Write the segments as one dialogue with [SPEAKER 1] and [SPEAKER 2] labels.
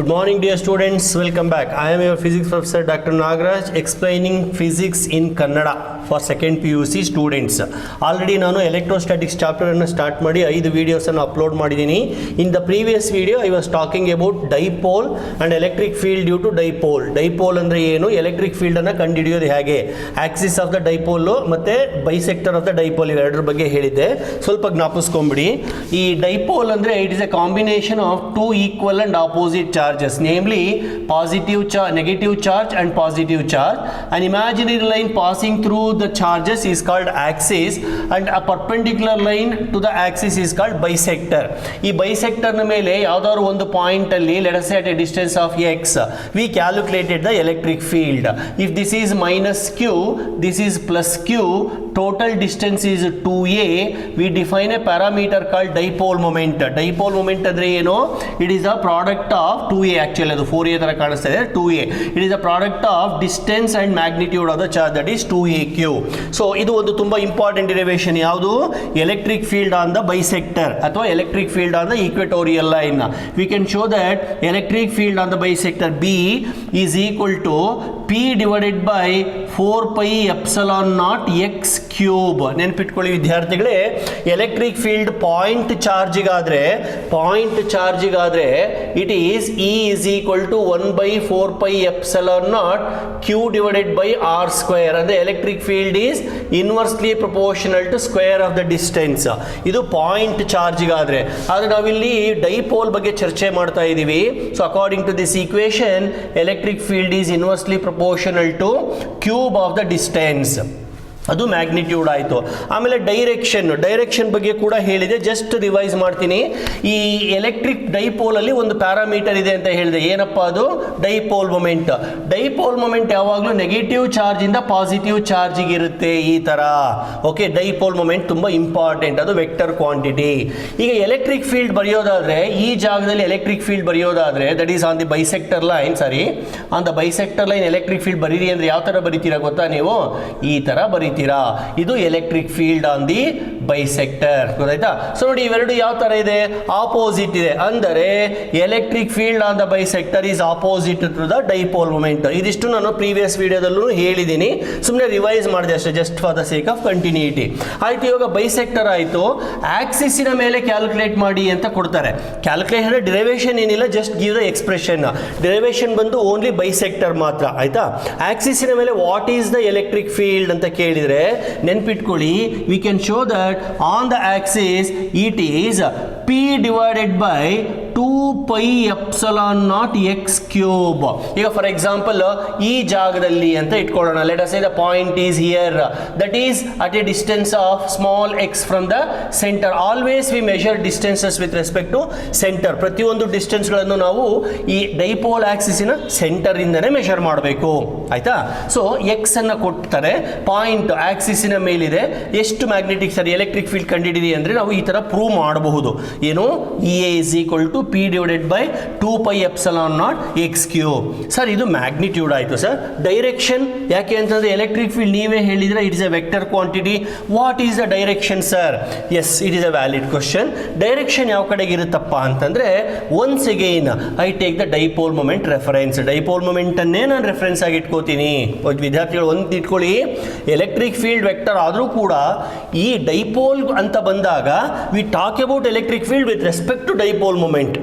[SPEAKER 1] Good morning dear students, welcome back. I am your physics professor Dr. Nagaraj explaining physics in Kannada for second PUC students. Already ನಾನು electrostatics chapter ಅನ್ನು start ಮಾಡಿ 5 videos ಅನ್ನು upload ಮಾಡಿದ್ದೀನಿ. In the previous video I was talking about dipole and electric field due to dipole. Dipole ಅಂದ್ರೆ ಏನು, electric field ಅನ್ನು ಕಂಡುಹಿಡಿಯೋದು ಹೇಗೆ, axis of the dipole ಮತ್ತೆ bisector of the dipole ಇವೆರಡರ ಬಗ್ಗೆ ಹೇಳಿದ್ದೆ. ಸ್ವಲ್ಪ ಜ್ಞಾಪಿಸ್ಕೊಂಬಿಡಿ. ಈ dipole ಅಂದ್ರೆ it is a combination of two equal and opposite charges, namely positive charge, negative charge and positive charge. An imaginary line passing through the charges is called axis and a perpendicular line to the axis is called bisector. ಈ bisector ನ ಮೇಲೆ ಯಾವ್ದಾದ್ರು ಒಂದು point ಅಲ್ಲಿ, let us say at a distance of x, we calculated the electric field. If this is minus q, this is plus q, total distance is 2a. We define a parameter called dipole moment. Dipole moment ಅಂದ್ರೆ ಏನು? It is a product of 2a, actually ಅದು 4a ತರ ಕಾಣಿಸ್ತಾ ಇದೆ, 2a. It is a product of distance and magnitude of the charge, that is 2aq. So ಇದು ಒಂದು ತುಂಬಾ important derivation. ಯಾವುದು? Electric field on the bisector ಅಥವಾ electric field on the equatorial line. We can show that electric field on the bisector B is equal to P divided by 4 pi epsilon naught x cube. ನೆನಪಿಟ್ಕೊಳ್ಳಿ ವಿದ್ಯಾರ್ಥಿಗಳೇ, electric field point ಚಾರ್ಜಿಗಾದ್ರೆ it is E is equal to 1 by 4 pi epsilon naught q divided by r square. ಅಂದ್ರೆ electric field is inversely proportional to square of the distance. ಇದು point ಚಾರ್ಜಿಗಾದ್ರೆ. ಆದರೆ ನಾವಿಲ್ಲಿ dipole ಬಗ್ಗೆ ಚರ್ಚೆ ಮಾಡ್ತಾ ಇದ್ದೀವಿ. So according to this equation, electric field is inversely proportional to cube of the distance. ಅದು ಮ್ಯಾಗ್ನಿಟ್ಯೂಡ್ ಆಯಿತು. ಆಮೇಲೆ ಡೈರೆಕ್ಷನ್ ಬಗ್ಗೆ ಕೂಡ ಹೇಳಿದೆ, ಜಸ್ಟ್ ರಿವೈಸ್ ಮಾಡ್ತೀನಿ. ಈ ಎಲೆಕ್ಟ್ರಿಕ್ ಡೈಪೋಲಲ್ಲಿ ಒಂದು ಪ್ಯಾರಾಮೀಟರ್ ಇದೆ ಅಂತ ಹೇಳಿದೆ. ಏನಪ್ಪ ಅದು? Dipole moment. ಡೈಪೋಲ್ ಮೊಮೆಂಟ್ ಯಾವಾಗಲೂ ನೆಗೆಟಿವ್ ಚಾರ್ಜಿಂದ ಪಾಸಿಟಿವ್ ಚಾರ್ಜಿಗೆ ಇರುತ್ತೆ, ಈ ಥರ. ಓಕೆ, ಡೈಪೋಲ್ ಮೊಮೆಂಟ್ ತುಂಬ ಇಂಪಾರ್ಟೆಂಟ್, ಅದು ವೆಕ್ಟರ್ ಕ್ವಾಂಟಿಟಿ. ಈಗ ಎಲೆಕ್ಟ್ರಿಕ್ ಫೀಲ್ಡ್ ಬರೆಯೋದಾದರೆ, ಈ ಜಾಗದಲ್ಲಿ ಎಲೆಕ್ಟ್ರಿಕ್ ಫೀಲ್ಡ್ ಬರೆಯೋದಾದರೆ, that is on the bisector line, on the bisector line electric field ಬರೀರಿ ಅಂದರೆ ಯಾವ ಥರ ಬರೀತೀರಾ ಗೊತ್ತಾ ನೀವು? ಈ ಥರ ಬರೀತೀರಾ. ಇದು electric field on the bisector. ಗೊತ್ತಾಯ್ತಾ? ಸೊ ನೋಡಿ, ಇವೆರಡು ಯಾವ ತರ ಇದೆ? ಆಪೋಸಿಟ್ ಇದೆ. ಅಂದರೆ electric field on the bisector is opposite to the dipole moment. ಇದಿಷ್ಟು ನಾನು ಪ್ರೀವಿಯಸ್ ವಿಡಿಯೋದಲ್ಲೂ ಹೇಳಿದ್ದೀನಿ, ಸುಮ್ಮನೆ ರಿವೈಸ್ ಮಾಡಿದೆ ಅಷ್ಟೇ, just for the sake of continuity. ಆಯ್ತು, ಇವಾಗ ಬೈಸೆಕ್ಟರ್ ಆಯಿತು. ಆಕ್ಸಿಸಿನ ಮೇಲೆ ಕ್ಯಾಲ್ಕುಲೇಟ್ ಮಾಡಿ ಅಂತ ಕೊಡ್ತಾರೆ. ಕ್ಯಾಲ್ಕುಲೇಷನ್ ಡಿರೈವೇಶನ್ ಏನಿಲ್ಲ, just give the expression. Derivation ಬಂದು ಓನ್ಲಿ ಬೈಸೆಕ್ಟರ್ ಮಾತ್ರ. ಆಯ್ತಾ? ಆಕ್ಸಿಸಿನ ಮೇಲೆ what is the electric field ಅಂತ ಕೇಳಿದ್ರೆ ನೆನ್ಪಿಟ್ಕೊಳ್ಳಿ, V can show that on the Axis it is P divided by 2 pi epsilon naught x cube. ಈಗ for example ಈ ಜಾಗದಲ್ಲಿ ಅಂತ ಇಟ್ಕೊಳ್ಳೋಣ. Let us say the point is here, that is at a distance of small x from the centre. Always we measure distances with respect to centre. ಪ್ರತಿಯೊಂದು ಡಿಸ್ಟೆನ್ಸ್ಗಳನ್ನು ನಾವು ಈ dipole ಆಕ್ಸಿಸಿನ ಸೆಂಟರ್ ಇಂದನೇ ಮೆಷರ್ ಮಾಡಬೇಕು. ಆಯ್ತಾ? ಸೊ ಎಕ್ಸ್ ಅನ್ನ ಕೊಡ್ತಾರೆ, ಪಾಯಿಂಟ್ ಆಕ್ಸಿಸಿನ ಮೇಲಿದೆ, ಎಷ್ಟು ಮ್ಯಾಗ್ನೆಟಿಕ್ ಸರ್ ಎಲೆಕ್ಟ್ರಿಕ್ ಫೀಲ್ಡ್ ಕಂಡಿಡಿದೆ ಅಂದರೆ ನಾವು ಈ ತರ ಪ್ರೂವ್ ಮಾಡಬಹುದು. ಏನು? EA is equal to P divided by 2 pi epsilon naught x cube. Sir ಇದು ಮ್ಯಾಗ್ನಿಟ್ಯೂಡ್ ಆಯಿತು. ಸರ್ ಡೈರೆಕ್ಷನ್ ಯಾಕೆ ಅಂತಂದರೆ ಎಲೆಕ್ಟ್ರಿಕ್ ಫೀಲ್ಡ್ ನೀವೇ ಹೇಳಿದರೆ it is a vector quantity. What is the direction sir? Yes, it is a valid question. Direction ಯಾವ ಕಡೆಗೆ ಇರುತ್ತಪ್ಪ ಅಂತಂದರೆ, once again I take the dipole moment reference. ಡೈಪೋಲ್ ಮೊಮೆಂಟನ್ನೇ ನಾನು ರೆಫರೆನ್ಸ್ ಆಗಿ ಇಟ್ಕೋತೀನಿ. ವಿದ್ಯಾರ್ಥಿಗಳು ಒಂದು ಇಟ್ಕೊಳ್ಳಿ, ಎಲೆಕ್ಟ್ರಿಕ್ ಫೀಲ್ಡ್ ವೆಕ್ಟರ್ ಆದರೂ ಕೂಡ ಈ ಡೈಪೋಲ್ ಅಂತ ಬಂದಾಗ we talk about electric field with respect to dipole moment.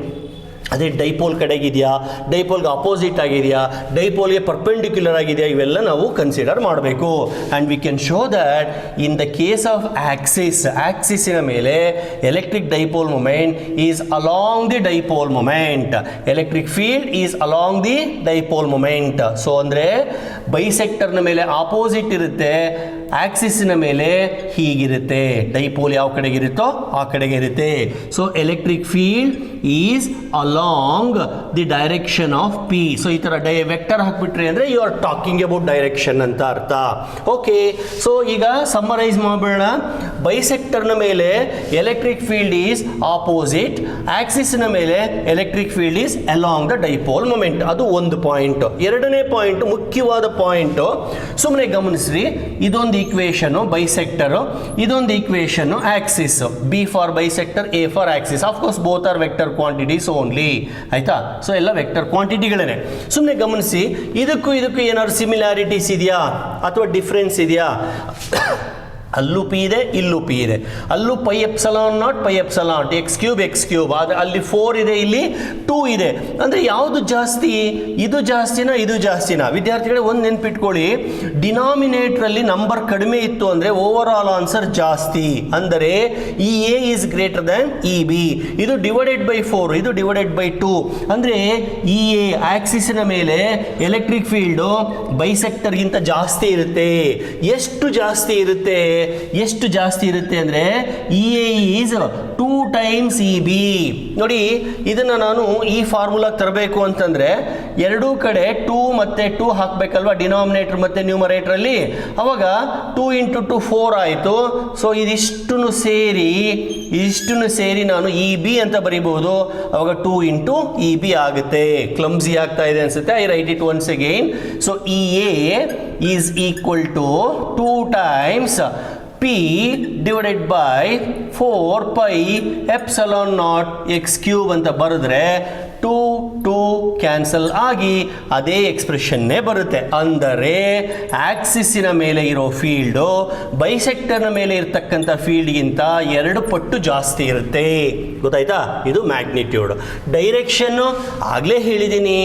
[SPEAKER 1] ಅದೇ ಡೈಪೋಲ್ ಕಡೆಗಿದೆಯಾ, ಡೈಪೋಲ್ಗೆ ಅಪೋಸಿಟ್ ಆಗಿದೆಯಾ, ಡೈಪೋಲ್ಗೆ ಪರ್ಪೆಂಡಿಕ್ಯುಲರ್ ಆಗಿದೆಯಾ, ಇವೆಲ್ಲ ನಾವು ಕನ್ಸಿಡರ್ ಮಾಡಬೇಕು. And we can show that in the case of ಆಕ್ಸಿಸಿನ ಮೇಲೆ electric dipole moment is along the dipole moment. Electric field is along the dipole moment. So ಅಂದರೆ ಬೈಸೆಕ್ಟರ್ನ ಮೇಲೆ ಆಪೋಸಿಟ್ ಇರುತ್ತೆ, ಆಕ್ಸಿಸಿನ ಮೇಲೆ ಹೀಗಿರುತ್ತೆ. ಡೈಪೋಲ್ ಯಾವ ಕಡೆಗಿರುತ್ತೋ ಆ ಕಡೆಗೆ ಇರುತ್ತೆ. So electric field is along the direction of P. So ಈ ಥರ ವೆಕ್ಟರ್ ಹಾಕ್ಬಿಟ್ರಿ ಅಂದರೆ you are talking about direction ಅಂತ ಅರ್ಥ. ಓಕೆ, ಸೊ ಈಗ ಸಮ್ಮರೈಸ್ ಮಾಡೋಣ. ಬೈಸೆಕ್ಟರ್ನ ಮೇಲೆ ಎಲೆಕ್ಟ್ರಿಕ್ ಫೀಲ್ಡ್ ಈಸ್ ಆಪೋಸಿಟ್, ಆಕ್ಸಿಸ್ನ ಮೇಲೆ electric field is along the dipole moment. ಅದು ಒಂದು ಪಾಯಿಂಟ್. ಎರಡನೇ ಪಾಯಿಂಟ್, ಮುಖ್ಯವಾದ ಪಾಯಿಂಟು. ಸುಮ್ಮನೆ ಗಮನಿಸ್ರಿ, ಇದೊಂದು ಈಕ್ವೇಷನು ಬೈಸೆಕ್ಟರು, ಇದೊಂದು equation axis. B for bisector, A for axis. Of course both are vector quantities only, ಆಯ್ತಾ? ಸೊ ಎಲ್ಲ ವೆಕ್ಟರ್ ಕ್ವಾಂಟಿಟಿಗಳೇ. ಸುಮ್ಮನೆ ಗಮನಿಸಿ, ಇದಕ್ಕೂ ಏನಾದ್ರು ಸಿಮಿಲಾರಿಟೀಸ್ ಇದೆಯಾ ಅಥವಾ ಡಿಫ್ರೆನ್ಸ್ ಇದೆಯಾ? ಅಲ್ಲೂ ಪಿ ಇದೆ, ಇಲ್ಲೂ ಪಿ ಇದೆ. ಅಲ್ಲೂ pi epsilon naught pi epsilon x cube. ಆದರೆ ಅಲ್ಲಿ 4 ಇದೆ, ಇಲ್ಲಿ 2 ಇದೆ. ಅಂದರೆ ಯಾವುದು ಜಾಸ್ತಿ? ಇದು ಜಾಸ್ತಿನಾ ಇದು ಜಾಸ್ತಿನಾ? ವಿದ್ಯಾರ್ಥಿಗಳೇ ಒಂದು ನೆನ್ಪಿಟ್ಕೊಳ್ಳಿ, ಡಿನಾಮಿನೇಟ್ರಲ್ಲಿ ನಂಬರ್ ಕಡಿಮೆ ಇತ್ತು ಅಂದರೆ ಓವರ್ ಆಲ್ ಆನ್ಸರ್ ಜಾಸ್ತಿ. ಅಂದರೆ ಈ A is greater than E B. ಇದು ಡಿವೈಡೆಡ್ ಬೈ 4, ಇದು ಡಿವೈಡೆಡ್ ಬೈ 2. ಅಂದರೆ ಈ ಎ ಆಕ್ಸಿಸ್ನ ಮೇಲೆ ಎಲೆಕ್ಟ್ರಿಕ್ ಫೀಲ್ಡು ಬೈಸೆಕ್ಟರ್ಗಿಂತ ಜಾಸ್ತಿ ಇರುತ್ತೆ. ಎಷ್ಟು ಜಾಸ್ತಿ ಇರುತ್ತೆ ಅಂದರೆ E A is 2 times E B. ನೋಡಿ, ಇದನ್ನು ನಾನು ಈ ಫಾರ್ಮುಲಾಗೆ ತರಬೇಕು ಅಂತಂದರೆ ಎರಡೂ ಕಡೆ 2 ಮತ್ತು 2 ಹಾಕಬೇಕಲ್ವ, ಡಿನಾಮಿನೇಟರ್ ಮತ್ತು ನ್ಯೂಮರೇಟ್ರಲ್ಲಿ. ಅವಾಗ 2 × 2 4 ಆಯಿತು. ಸೊ ಇದಿಷ್ಟನ್ನು ಸೇರಿ ನಾನು ಇ ಬಿ ಅಂತ ಬರೀಬಹುದು. ಅವಾಗ 2 × ಇ ಬಿ ಆಗುತ್ತೆ. ಕ್ಲಮ್ಸಿ ಆಗ್ತಾ ಇದೆ ಅನ್ಸುತ್ತೆ. I write it once again. So E A is equal to 2 times P divided by 4 pi epsilon naught x cube ಅಂತ ಬರೆದ್ರೆ 2 ಕ್ಯಾನ್ಸಲ್ ಆಗಿ ಅದೇ ಎಕ್ಸ್ಪ್ರೆಷನ್ನೇ ಬರುತ್ತೆ. ಅಂದರೆ ಆಕ್ಸಿಸ್ಸಿನ ಮೇಲೆ ಇರೋ ಫೀಲ್ಡು ಬೈಸೆಕ್ಟರ್ನ ಮೇಲೆ ಇರತಕ್ಕಂಥ ಫೀಲ್ಡ್ಗಿಂತ 2 ಪಟ್ಟು ಜಾಸ್ತಿ ಇರುತ್ತೆ. ಗೊತ್ತಾಯ್ತಾ? ಇದು ಮ್ಯಾಗ್ನಿಟ್ಯೂಡ್. ಡೈರೆಕ್ಷನ್ನು ಆಗಲೇ ಹೇಳಿದ್ದೀನಿ,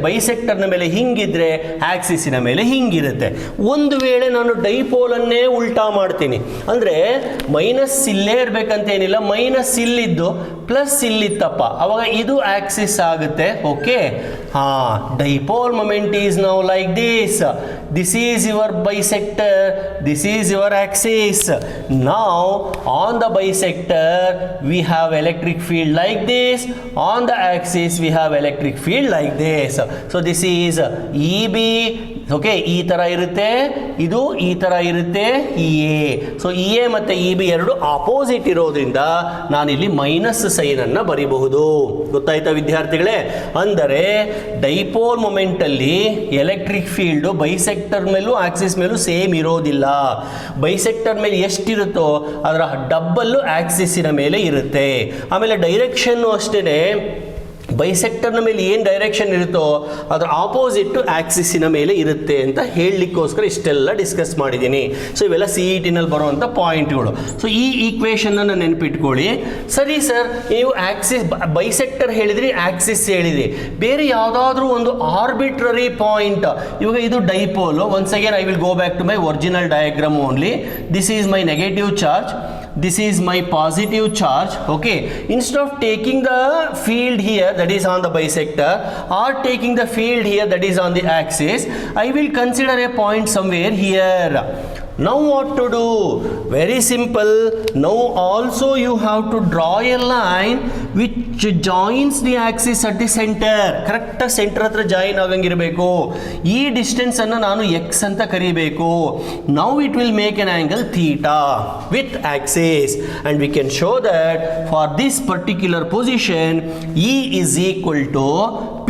[SPEAKER 1] ಬೈಸೆಕ್ಟರ್ನ ಮೇಲೆ ಹಿಂಗಿದ್ರೆ ಆಕ್ಸಿಸ್ಸಿನ ಮೇಲೆ ಹಿಂಗಿರುತ್ತೆ. ಒಂದು ವೇಳೆ ನಾನು ಡೈಪೋಲನ್ನೇ ಉಲ್ಟಾ ಮಾಡ್ತೀನಿ ಅಂದರೆ ಮೈನಸ್ ಇಲ್ಲೇ ಇರಬೇಕಂತೇನಿಲ್ಲ, ಮೈನಸ್ ಇಲ್ಲಿದ್ದು ಪ್ಲಸ್ ಇಲ್ಲಿತ್ತಪ್ಪ, ಅವಾಗ ಇದು ಆಕ್ಸಿಸ್ ಆಗುತ್ತೆ. Okay, dipole moment is now like this. This is your bisector, this is your Axis. Now on the bisector we have electric field like this, on the axis we have electric field like this. So this is EB. Okay, ಈ ಥರ ಇರುತ್ತೆ, ಇದು ಈ ಥರ ಇರುತ್ತೆ, E A. So E A ಮತ್ತು E B ಎರಡು opposite ಇರೋದ್ರಿಂದ ನಾನಿಲ್ಲಿ ಮೈನಸ್ ಸೈನನ್ನು ಬರೀಬಹುದು. ಗೊತ್ತಾಯ್ತಾ ವಿದ್ಯಾರ್ಥಿಗಳೇ? ಅಂದರೆ ಡೈಪೋಲ್ ಮೊಮೆಂಟಲ್ಲಿ ಎಲೆಕ್ಟ್ರಿಕ್ ಫೀಲ್ಡು ಬೈಸೆಕ್ಟರ್ ಮೇಲೂ ಆಕ್ಸಿಸ್ ಮೇಲೂ ಸೇಮ್ ಇರೋದಿಲ್ಲ. ಬೈಸೆಕ್ಟರ್ ಮೇಲೆ ಎಷ್ಟಿರುತ್ತೋ ಅದರ ಡಬ್ಬಲ್ಲು ಆಕ್ಸಿಸ್ಸಿನ ಮೇಲೆ ಇರುತ್ತೆ. ಆಮೇಲೆ ಡೈರೆಕ್ಷನ್ನು ಅಷ್ಟೇ, ಬೈಸೆಕ್ಟರ್ನ ಮೇಲೆ ಏನು ಡೈರೆಕ್ಷನ್ ಇರುತ್ತೋ ಅದರ ಆಪೋಸಿಟ್ಟು ಆಕ್ಸಿಸ್ಸಿನ ಮೇಲೆ ಇರುತ್ತೆ ಅಂತ ಹೇಳಲಿಕ್ಕೋಸ್ಕರ ಇಷ್ಟೆಲ್ಲ ಡಿಸ್ಕಸ್ ಮಾಡಿದ್ದೀನಿ. ಸೊ ಇವೆಲ್ಲ ಸಿ ಇ ಟಿನಲ್ಲಿ ಬರುವಂಥ ಪಾಯಿಂಟ್ಗಳು. ಸೊ ಈ ಈಕ್ವೇಷನನ್ನು ನೆನಪಿಟ್ಕೊಳ್ಳಿ. ಸರಿ ಸರ್, ನೀವು ಬೈಸೆಕ್ಟರ್ ಹೇಳಿದ್ರಿ, ಆಕ್ಸಿಸ್ ಹೇಳಿದ್ರಿ, ಬೇರೆ ಯಾವುದಾದ್ರೂ ಒಂದು ಆರ್ಬಿಟ್ರರಿ ಪಾಯಿಂಟ್. ಇವಾಗ ಇದು dipole. Once again I will go back to my original diagram only. This is my negative charge, this is my positive charge. Okay, instead of taking the field here that is on the bisector or taking the field here that is on the axis, I will consider a point somewhere here. Now what to do? Very simple. Now also you have to draw a line which joins the axis at the center. Correct center hatra join ಆಗಂಗಿರಬೇಕು. ಈ distance ಅನ್ನು ನಾನು x ಅಂತ ಕರಿಬೇಕು. Now it will make an angle theta with axis, and we can show that for this particular position E is equal to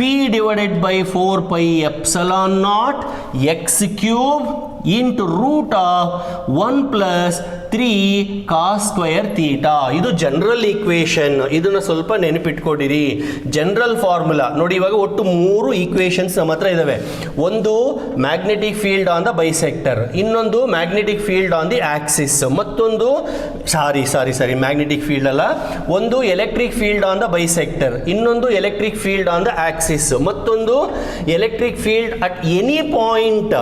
[SPEAKER 1] P divided by 4 pi epsilon naught x cube into root of 1 plus 3 cos square theta. ಇದು general equation. ಇದನ್ನು ಸ್ವಲ್ಪ ನೆನಪಿಟ್ಕೊಂಡಿರಿ. General formula ನೋಡಿ. ಇವಾಗ ಒಟ್ಟು 3 equations ನಮ್ಮ ಹತ್ರ ಇದಾವೆ. ಒಂದು magnetic field on the bisector, ಇನ್ನೊಂದು magnetic field on the axis, ಮತ್ತೊಂದು ಸಾರಿ ಮ್ಯಾಗ್ನೆಟಿಕ್ ಫೀಲ್ಡ್ ಅಲ್ಲ, ಒಂದು electric field on the bisector, ಇನ್ನೊಂದು electric field on the axis, ಮತ್ತೊಂದು electric field at any point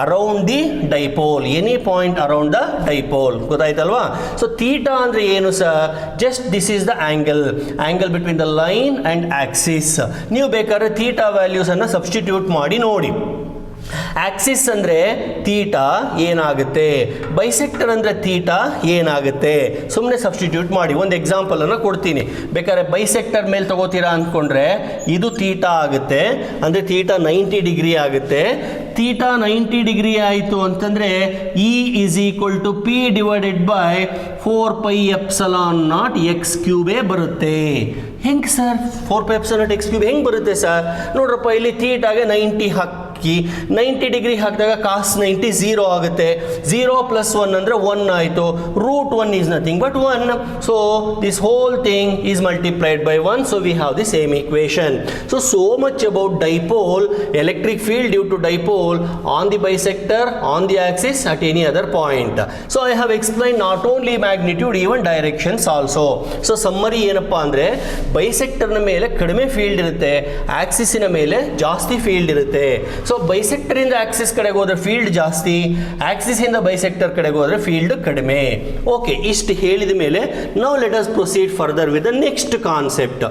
[SPEAKER 1] around the dipole. Any point around the dipole. ಗೊತ್ತಾಯ್ತಲ್ವಾ? So theta ಅಂದ್ರೆ ಏನು sir? Just this is the angle between the line and axis. ನೀವು ಬೇಕಾದ್ರೆ theta values ಅನ್ನು substitute ಮಾಡಿ ನೋಡಿ. Axis ಅಂದರೆ ಥೀಟಾ ಏನಾಗುತ್ತೆ, ಬೈಸೆಕ್ಟರ್ ಅಂದರೆ ಥೀಟಾ ಏನಾಗುತ್ತೆ, ಸುಮ್ಮನೆ ಸಬ್ಸ್ಟಿಟ್ಯೂಟ್ ಮಾಡಿ. ಒಂದು ಎಕ್ಸಾಂಪಲ್ ಅನ್ನು ಕೊಡ್ತೀನಿ. ಬೇಕಾದ್ರೆ ಬೈಸೆಕ್ಟರ್ ಮೇಲೆ ತಗೋತೀರಾ ಅಂದ್ಕೊಂಡ್ರೆ ಇದು ಥೀಟಾ ಆಗುತ್ತೆ, ಅಂದರೆ ಥೀಟಾ 90 ಡಿಗ್ರಿ ಆಗುತ್ತೆ. ಥೀಟಾ 90 ಡಿಗ್ರಿ ಆಯಿತು ಅಂತಂದರೆ E is equal to P divided by 4 pi epsilon naught x ಕ್ಯೂಬೇ ಬರುತ್ತೆ. ಹೆಂಗೆ sir 4 pi epsilon naught x cube ಹೆಂಗೆ ಬರುತ್ತೆ ಸರ್? ನೋಡ್ರಪ್ಪ, ಇಲ್ಲಿ ಥೀಟಾಗೆ 90 ಹಾಕಿ 90 ಡಿಗ್ರಿ ಹಾಕಿದಾಗ cos 90 0 ಆಗುತ್ತೆ. 0 plus 1 ಅಂದರೆ 1 ಆಯಿತು. root 1 is nothing but 1. So this whole thing is multiplied by 1. So we have the same equation. So much about dipole, electric field due to dipole on the bisector, on the axis, at any other point. So I have explained not only magnitude, even directions also. So summary ಏನಪ್ಪಾ ಅಂದರೆ ಬೈಸೆಕ್ಟರ್ನ ಮೇಲೆ ಕಡಿಮೆ field ಇರುತ್ತೆ, ಆಕ್ಸಿಸಿನ ಮೇಲೆ ಜಾಸ್ತಿ field ಇರುತ್ತೆ. So bisector ಇಂದ ಆಕ್ಸಿಸ್ ಕಡೆಗೆ ಹೋದ್ರೆ ಫೀಲ್ಡ್ ಜಾಸ್ತಿ, ಆಕ್ಸಿಸ್ ಇಂದ ಬೈಸೆಕ್ಟರ್ ಕಡೆಗೆ ಹೋದ್ರೆ ಫೀಲ್ಡ್ ಕಡಿಮೆ. ಓಕೆ, ಇಷ್ಟು ಹೇಳಿದ ಮೇಲೆ ನಾವು let us proceed further with the next concept.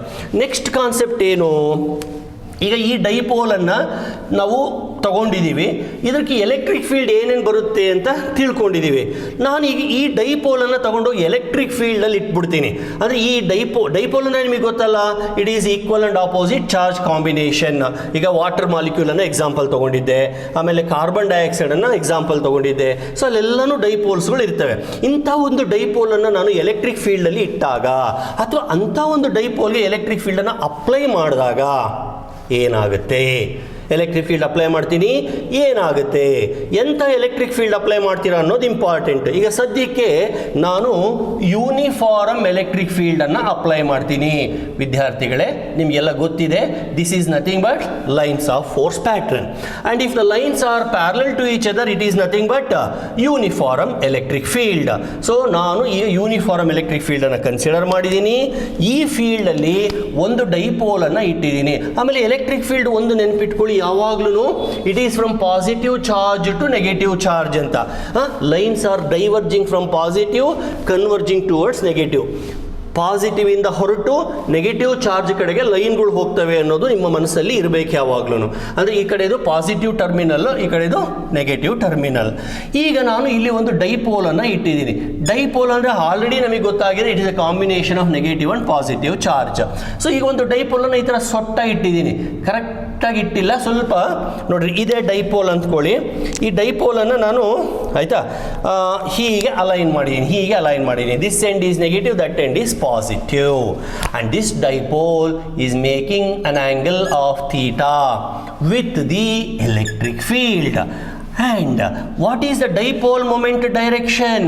[SPEAKER 1] Next concept ಏನು? ಈಗ ಈ ಡೈಪೋಲನ್ನು ನಾವು ತಗೊಂಡಿದ್ದೀವಿ, ಇದಕ್ಕೆ ಎಲೆಕ್ಟ್ರಿಕ್ ಫೀಲ್ಡ್ ಏನೇನು ಬರುತ್ತೆ ಅಂತ ತಿಳ್ಕೊಂಡಿದ್ದೀವಿ. ನಾನೀಗ ಈ ಡೈಪೋಲನ್ನು ತಗೊಂಡು ಎಲೆಕ್ಟ್ರಿಕ್ ಫೀಲ್ಡಲ್ಲಿ ಇಟ್ಬಿಡ್ತೀನಿ. ಅಂದರೆ ಈ ಡೈಪೋಲ್ ಅಂದರೆ ನಿಮಗೆ ಗೊತ್ತಲ್ಲ, it is equal and opposite charge combination. ಈಗ ವಾಟರ್ ಮಾಲಿಕ್ಯೂಲನ್ನು ಎಕ್ಸಾಂಪಲ್ ತೊಗೊಂಡಿದ್ದೆ, ಆಮೇಲೆ ಕಾರ್ಬನ್ ಡೈಆಕ್ಸೈಡನ್ನು ಎಕ್ಸಾಂಪಲ್ ತೊಗೊಂಡಿದ್ದೆ. ಸೊ ಅಲ್ಲೆಲ್ಲನೂ ಡೈಪೋಲ್ಸ್ಗಳು ಇರ್ತವೆ. ಇಂಥ ಒಂದು ಡೈಪೋಲನ್ನು ನಾನು ಎಲೆಕ್ಟ್ರಿಕ್ ಫೀಲ್ಡಲ್ಲಿ ಇಟ್ಟಾಗ ಅಥವಾ ಅಂಥ ಒಂದು ಡೈಪೋಲ್ಗೆ ಎಲೆಕ್ಟ್ರಿಕ್ ಫೀಲ್ಡನ್ನು ಅಪ್ಲೈ ಮಾಡಿದಾಗ ಏನಾಗುತ್ತೆ? ಎಲೆಕ್ಟ್ರಿಕ್ ಫೀಲ್ಡ್ ಅಪ್ಲೈ ಮಾಡ್ತೀನಿ, ಏನಾಗುತ್ತೆ? ಎಂಥ ಎಲೆಕ್ಟ್ರಿಕ್ ಫೀಲ್ಡ್ ಅಪ್ಲೈ ಮಾಡ್ತೀರಾ ಅನ್ನೋದು ಇಂಪಾರ್ಟೆಂಟ್. ಈಗ ಸದ್ಯಕ್ಕೆ ನಾನು ಯೂನಿಫಾರ್ಮ್ ಎಲೆಕ್ಟ್ರಿಕ್ ಫೀಲ್ಡನ್ನು ಅಪ್ಲೈ ಮಾಡ್ತೀನಿ. ವಿದ್ಯಾರ್ಥಿಗಳೇ, ನಿಮಗೆಲ್ಲ ಗೊತ್ತಿದೆ, this is nothing but lines of force pattern. And if the lines are parallel to each other, it is nothing but uniform electric field. So ನಾನು ಈ ಯೂನಿಫಾರ್ಮ್ ಎಲೆಕ್ಟ್ರಿಕ್ ಫೀಲ್ಡನ್ನು ಕನ್ಸಿಡರ್ ಮಾಡಿದ್ದೀನಿ. ಈ ಫೀಲ್ಡಲ್ಲಿ ಒಂದು ಡೈಪೋಲನ್ನು ಇಟ್ಟಿದ್ದೀನಿ. ಆಮೇಲೆ ಎಲೆಕ್ಟ್ರಿಕ್ ಫೀಲ್ಡ್ ಒಂದು ನೆನಪಿಟ್ಕೊಳ್ಳಿ, ಯಾವಾಗ್ಲೂ it is from positive charge to negative charge ಅಂತ. Lines are diverging from positive converging towards negative. Positive ಇಂದ ಹೊರಟು ನೆಗೆಟಿವ್ ಚಾರ್ಜ್ ಕಡೆಗೆ ಲೈನ್ಗಳು ಹೋಗ್ತವೆ ಅನ್ನೋದು ನಿಮ್ಮ ಮನಸ್ಸಲ್ಲಿ ಇರಬೇಕು ಯಾವಾಗ್ಲೂ. ಅಂದರೆ ಈ ಕಡೆದು ಪಾಸಿಟಿವ್ ಟರ್ಮಿನಲ್, ಈ ಕಡೆದು ನೆಗೆಟಿವ್ ಟರ್ಮಿನಲ್. ಈಗ ನಾನು ಇಲ್ಲಿ ಒಂದು ಡೈಪೋಲನ್ನು ಇಟ್ಟಿದ್ದೀನಿ. ಡೈಪೋಲ್ ಅಂದರೆ ಆಲ್ರೆಡಿ ನಮಗೆ ಗೊತ್ತಾಗಿದೆ, it is A combination of negative and positive charge. So ಈಗ ಒಂದು ಡೈಪೋಲನ್ನು ಈ ಥರ ಸೊಟ್ಟ ಇಟ್ಟಿದ್ದೀನಿ, ಕರೆಕ್ಟಾಗಿ ಇಟ್ಟಿಲ್ಲ, ಸ್ವಲ್ಪ ನೋಡ್ರಿ, ಇದೇ ಡೈಪೋಲ್ ಅಂದ್ಕೊಳ್ಳಿ. ಈ ಡೈಪೋಲನ್ನು ನಾನು ಆಯಿತಾ ಹೀಗೆ ಅಲೈನ್ ಮಾಡಿದ್ದೀನಿ. This end is negative, that end is positive, and this dipole is making an angle of theta with the electric field. And what is the dipole moment direction?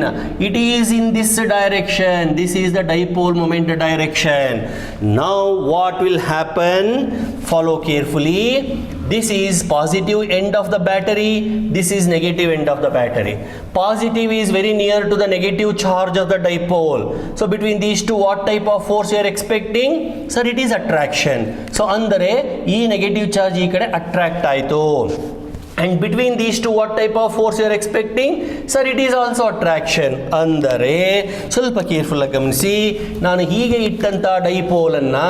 [SPEAKER 1] It is in this direction. This is the dipole moment direction. Now what will happen? Follow carefully. This is positive end of the battery, this is negative end of the battery. Positive is very near to the negative charge of the dipole. So between these two, what type of force you are expecting? Sir, it is attraction. So ಅಂದರೆ ಈ negative charge ಈ ಕಡೆ attract ಆಯಿತು. And between these two, what type of force you are expecting? Sir, it is also attraction. ಅಂದರೆ ಸ್ವಲ್ಪ careful ಆಗಿ ಗಮನಿಸಿ, ನಾನು ಹೀಗೆ ಇಟ್ಟಂಥ ಡೈಪೋಲನ್ನು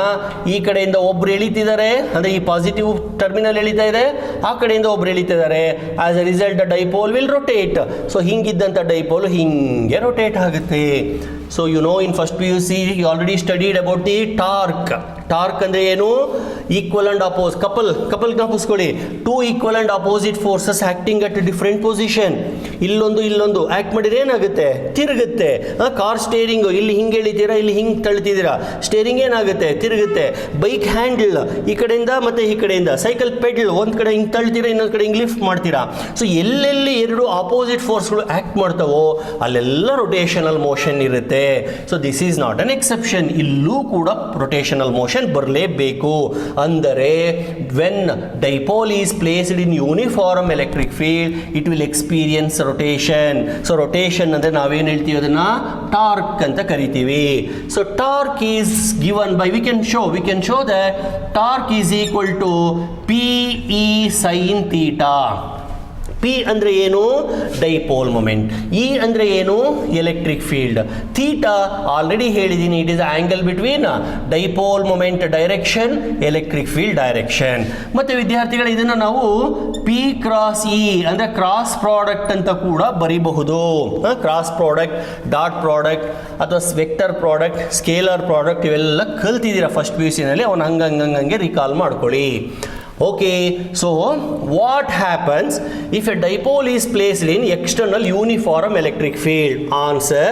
[SPEAKER 1] ಈ ಕಡೆಯಿಂದ ಒಬ್ರು ಎಳಿತಿದ್ದಾರೆ, ಅಂದರೆ ಈ ಪಾಸಿಟಿವ್ ಟರ್ಮಿನಲ್ ಎಳಿತಾ ಇದೆ, ಆ ಕಡೆಯಿಂದ ಒಬ್ರು ಎಳಿತಿದ್ದಾರೆ. As a result the dipole will rotate. So ಹಿಂಗಿದ್ದಂಥ ಡೈಪೋಲ್ ಹಿಂಗೆ ರೊಟೇಟ್ ಆಗುತ್ತೆ. So you know, in first PUC you already studied about the torque. Torque ಅಂದರೆ ಏನು? ಈಕ್ವಲ್ ಅಂಡ್ ಅಪೋಸ್, ಕಪಲ್ ಜ್ಞಾಪಿಸ್ಕೊಳ್ಳಿ. Two equal and opposite forces acting at different position. ಇಲ್ಲೊಂದು act ಮಾಡಿದ್ರೆ ಏನಾಗುತ್ತೆ? ತಿರುಗುತ್ತೆ. Car steering ಇಲ್ಲಿ ಹಿಂಗೆ ಎಳಿತೀರಾ, ಇಲ್ಲಿ ಹಿಂಗೆ ತಳ್ತಿದ್ದೀರಾ, ಸ್ಟೇರಿಂಗ್ ಏನಾಗುತ್ತೆ? ತಿರುಗುತ್ತೆ. ಬೈಕ್ ಹ್ಯಾಂಡಲ್ ಈ ಕಡೆಯಿಂದ ಮತ್ತು ಈ ಕಡೆಯಿಂದ, ಸೈಕಲ್ ಪೆಡಲ್ ಒಂದು ಕಡೆ ಹಿಂಗೆ ತಳ್ತೀರಾ, ಇನ್ನೊಂದು ಕಡೆ ಹಿಂಗೆ ಲಿಫ್ಟ್ ಮಾಡ್ತೀರಾ. ಸೊ ಎಲ್ಲೆಲ್ಲಿ ಎರಡು ಆಪೋಸಿಟ್ ಫೋರ್ಸ್ಗಳು ಆ್ಯಕ್ಟ್ ಮಾಡ್ತಾವೋ ಅಲ್ಲೆಲ್ಲ ರೊಟೇಷನಲ್ ಮೋಷನ್ ಇರುತ್ತೆ. So this is not an exception. ಇಲ್ಲೂ ಕೂಡ ರೊಟೇಷನಲ್ ಮೋಷನ್ ಬರಲೇಬೇಕು. ಅಂದರೆ when dipole is placed in uniform electric field, it will experience rotation. So rotation ಅಂದರೆ ನಾವೇನು ಹೇಳ್ತೀವಿ, ಅದನ್ನು ಟಾರ್ಕ್ ಅಂತ ಕರಿತೀವಿ. So torque is given by, we can show that torque is equal to PE sin theta. P ಅಂದರೆ ಏನು? Dipole moment. E ಅಂದರೆ ಏನು? Electric field. ಥೀಟಾ ಆಲ್ರೆಡಿ ಹೇಳಿದ್ದೀನಿ, it is angle between dipole moment direction, electric field direction. ಮತ್ತು ವಿದ್ಯಾರ್ಥಿಗಳು ಇದನ್ನು ನಾವು P cross E ಅಂದರೆ ಕ್ರಾಸ್ ಪ್ರಾಡಕ್ಟ್ ಅಂತ ಕೂಡ ಬರೀಬಹುದು. ಕ್ರಾಸ್ ಪ್ರಾಡಕ್ಟ್, ಡಾಟ್ ಪ್ರಾಡಕ್ಟ್ ಅಥವಾ ವೆಕ್ಟರ್ ಪ್ರಾಡಕ್ಟ್, ಸ್ಕೇಲರ್ ಪ್ರಾಡಕ್ಟ್ ಇವೆಲ್ಲ ಕಲ್ತಿದ್ದೀರಾ ಫಸ್ಟ್ PUCನಲ್ಲಿ. ಅವನು ಹಂಗೆ ರಿಕಾಲ್ ಮಾಡ್ಕೊಳ್ಳಿ. Okay, so what happens if a dipole is placed in external uniform electric field? Answer,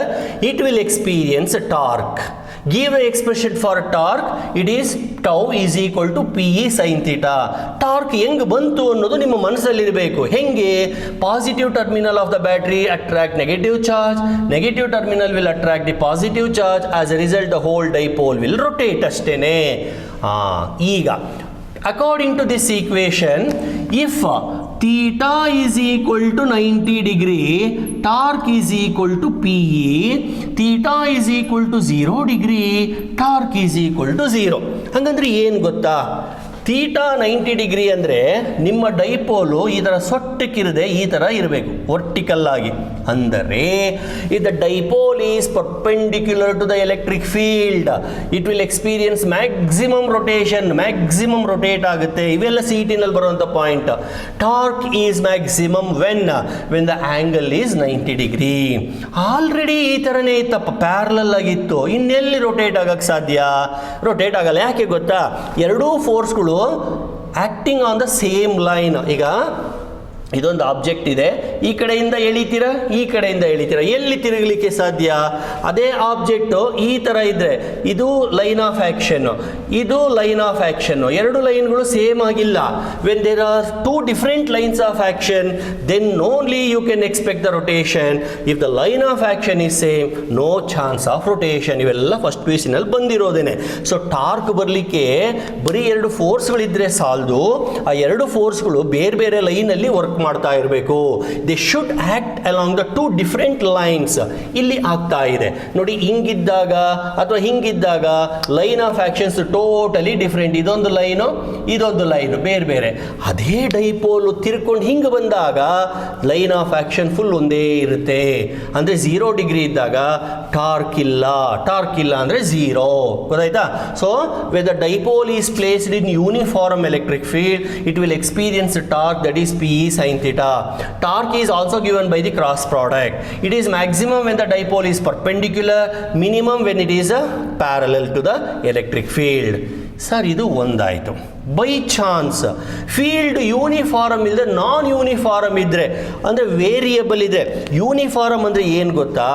[SPEAKER 1] it will experience a torque. Give the expression for torque, it is tau is equal to P E sine theta. Torque ಹೆಂಗೆ ಬಂತು ಅನ್ನೋದು ನಿಮ್ಮ ಮನಸ್ಸಲ್ಲಿರಬೇಕು. ಹೆಂಗೆ? Positive terminal of the battery attract negative charge, negative terminal will attract the positive charge, as a result the whole dipole will rotate ಅಷ್ಟೇನೆ. ಈಗ according to this equation, if theta is equal to 90 degree, torque is equal to PE, theta is equal to 0 degree, torque is equal to 0. ಹಂಗಂದ್ರೆ ಏನು ಗೊತ್ತಾ? Theta 90 degree ಅಂದರೆ ನಿಮ್ಮ ಡೈಪೋಲು ಈ ಥರ ಸೊಟ್ಟಕ್ಕಿರದೆ ಈ ಥರ ಇರಬೇಕು, ವರ್ಟಿಕಲ್ ಆಗಿ. ಅಂದರೆ if the dipole is perpendicular to the electric field, it will experience maximum rotation, maximum rotate ಆಗುತ್ತೆ. ಇವೆಲ್ಲ CET-ನಲ್ಲಿ ಬರುವಂಥ point. Torque is maximum when the angle is 90 degree. Already ಈ ಥರನೇ ಇತ್ತಪ್ಪ, ಪ್ಯಾರಲಲ್ ಆಗಿತ್ತು, ಇನ್ನೆಲ್ಲಿ ರೊಟೇಟ್ ಆಗಕ್ಕೆ ಸಾಧ್ಯ? ರೊಟೇಟ್ ಆಗಲ್ಲ. ಯಾಕೆ ಗೊತ್ತಾ? ಎರಡೂ ಫೋರ್ಸ್ಗಳು acting on the same line. ಈಗ ಇದೊಂದು ಆಬ್ಜೆಕ್ಟ್ ಇದೆ, ಈ ಕಡೆಯಿಂದ ಎಳಿತೀರಾ, ಈ ಕಡೆಯಿಂದ ಎಳಿತೀರಾ, ಎಲ್ಲಿ ತಿರುಗಲಿಕ್ಕೆ ಸಾಧ್ಯ? ಅದೇ ಆಬ್ಜೆಕ್ಟು ಈ ಥರ ಇದ್ದರೆ ಇದು ಲೈನ್ ಆಫ್ ಆ್ಯಕ್ಷನ್, ಇದು ಲೈನ್ ಆಫ್ ಆ್ಯಕ್ಷನ್, ಎರಡು ಲೈನ್ಗಳು ಸೇಮ್ ಆಗಿಲ್ಲ. When there are two different lines of action, then only you can expect the rotation. If the line of action is same, no chance of rotation. ಇವೆಲ್ಲ first PUC-ನಲ್ಲಿ ಬಂದಿರೋದೇನೆ. So torque ಬರಲಿಕ್ಕೆ ಬರೀ ಎರಡು ಫೋರ್ಸ್ಗಳಿದ್ರೆ ಸಾಲದು, ಆ ಎರಡು ಫೋರ್ಸ್ಗಳು ಬೇರೆ ಬೇರೆ ಲೈನಲ್ಲಿ ವರ್ಕ್ ಮಾಡ್ತಾ ಇರಬೇಕು. They should act along the two different lines. ಇಲ್ಲಿ ಆಗ್ತಾ ಇದೆ ನೋಡಿ, ಹಿಂಗಿದ್ದಾಗ ಅಥವಾ ಹಿಂಗಿದ್ದಾಗ line of actions totally different. ಇದೊಂದು ಲೈನು, ಇದೊಂದು ಲೈನು ಬೇರೆ ಬೇರೆ. ಅದೇ ಡೈಪೋಲು ತಿರ್ಕೊಂಡು ಹಿಂಗೆ ಬಂದಾಗ ಲೈನ್ ಆಫ್ ಆಕ್ಷನ್ ಫುಲ್ ಒಂದೇ ಇರುತ್ತೆ. ಅಂದರೆ 0 ಡಿಗ್ರಿ ಇದ್ದಾಗ ಟಾರ್ಕ್ ಇಲ್ಲ, ಟಾರ್ಕ್ ಇಲ್ಲ ಅಂದರೆ 0. ಗೊತ್ತಾಯ್ತಾ? So when the dipole is placed in uniform electric field, it will experience torque that is PE sin theta. Torque is also given by the cross product. It is maximum when the dipole is perpendicular, minimum when it is parallel to the electric field. Sir, ಇದು ಒಂದಾಯಿತು. By chance field uniform ಇಲ್ಲದೆ ನಾನ್ uniform ಇದ್ದರೆ, ಅಂದರೆ variable ಇದೆ. Uniform ಅಂದರೆ ಏನು ಗೊತ್ತಾ?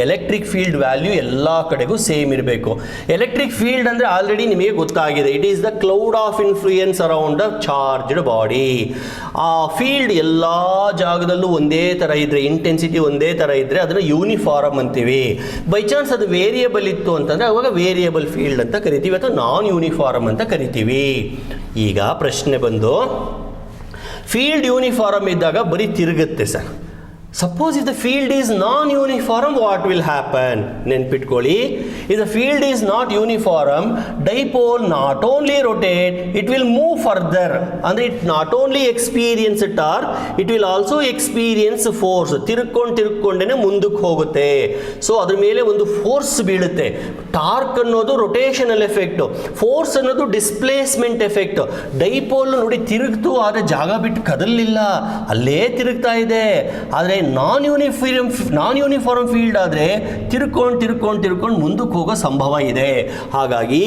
[SPEAKER 1] Electric field value ಎಲ್ಲ ಕಡೆಗೂ ಸೇಮ್ ಇರಬೇಕು. ಎಲೆಕ್ಟ್ರಿಕ್ ಫೀಲ್ಡ್ ಅಂದರೆ ಆಲ್ರೆಡಿ ನಿಮಗೆ ಗೊತ್ತಾಗಿದೆ, it is the cloud of influence around a charged body. ಆ ಫೀಲ್ಡ್ ಎಲ್ಲ ಜಾಗದಲ್ಲೂ ಒಂದೇ ಥರ ಇದ್ದರೆ, ಇಂಟೆನ್ಸಿಟಿ ಒಂದೇ ಥರ ಇದ್ದರೆ ಅದನ್ನು ಯೂನಿಫಾರ್ಮ್ ಅಂತೀವಿ. ಬೈ ಚಾನ್ಸ್ ಅದು ವೇರಿಯಬಲ್ ಇತ್ತು ಅಂತಂದರೆ ಅವಾಗ ವೇರಿಯಬಲ್ ಫೀಲ್ಡ್ ಅಂತ ಕರಿತೀವಿ, ಅಥವಾ ನಾನ್ ಯೂನಿಫಾರ್ಮ್ ಅಂತ ಕರಿತೀವಿ. ಈಗ ಪ್ರಶ್ನೆ ಬಂದು, ಫೀಲ್ಡ್ ಯೂನಿಫಾರ್ಮ್ ಇದ್ದಾಗ ಬರೀ ತಿರುಗುತ್ತೆ sir. Suppose if the field is non-uniform, what will happen? ನೆನ್ಪಿಟ್ಕೊಳ್ಳಿ, if the field is not uniform, dipole not only rotate, it will move further. ಅಂದರೆ it not only experience torque, it will also experience force. ತಿರುಕೊಂಡೇನೆ ಮುಂದಕ್ಕೆ ಹೋಗುತ್ತೆ. So ಅದ್ರ ಮೇಲೆ ಒಂದು force ಬೀಳುತ್ತೆ. Torque ಅನ್ನೋದು rotational effect, force ಅನ್ನೋದು ಡಿಸ್ಪ್ಲೇಸ್ಮೆಂಟ್ ಎಫೆಕ್ಟ್. ಡೈಪೋಲ್ ನೋಡಿ ತಿರುಗ್ತು, ಆದರೆ ಜಾಗ ಬಿಟ್ಟು ಕದಲಿಲ್ಲ, ಅಲ್ಲೇ ತಿರುಗ್ತಾ ಇದೆ. ಆದರೆ ನಾನ್ ಯೂನಿಫಾರ್ಮ್ ಫೀಲ್ಡ್ ಆದರೆ ತಿರ್ಕೊಂಡು ಮುಂದಕ್ಕೆ ಹೋಗೋ ಸಂಭವ ಇದೆ. ಹಾಗಾಗಿ